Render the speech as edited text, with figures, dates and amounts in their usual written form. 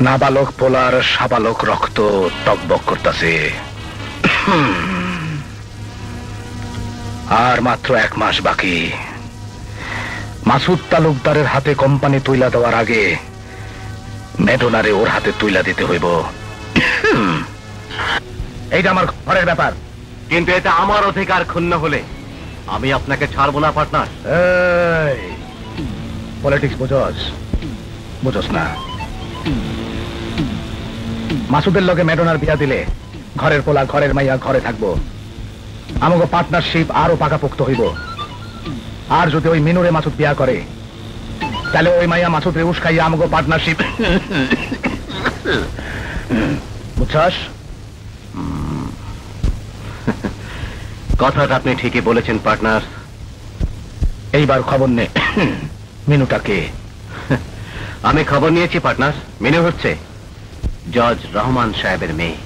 নাবালক পোলার সাবালক রক্ত টকবক করতেছে। আর মাত্র 1 মাস বাকি। মাসুদ তালুকদারের হাতে কোম্পানি তুইলা দেওয়ার আগে মেডোনারে ওর হাতে তুইলা দিতে হইব। এইটা আমার ঘরের ব্যাপার, কিন্তু এটা আমার অধিকার ক্ষুণ্ণ হলে আমি আপনাকে ছাড়বো না পার্টনার। পলিটিক্স বুঝস না? মাসুদের লগে মেডোনার বিয়া দিলে ঘরের পোলা ঘরের মাইয়া ঘরে থাকবো, আমাকে পার্টনারশিপ আরো পাকাপোক্ত হইব। আর যদি ওই মিনুরে মাসুদ বিয়া করে তাহলে ওই মাইয়া মাসুদ রে উস্কাইয়া আমাকে পার্টনারশিপ, বুঝছস? কথাটা আপনি ঠিকই বলেছেন পার্টনার। এইবার খবর নে মিনুটাকে। আমি খবর নিয়েছি পার্টনার। মিনু হচ্ছে জজ রহমান সাহেবের মেয়ে।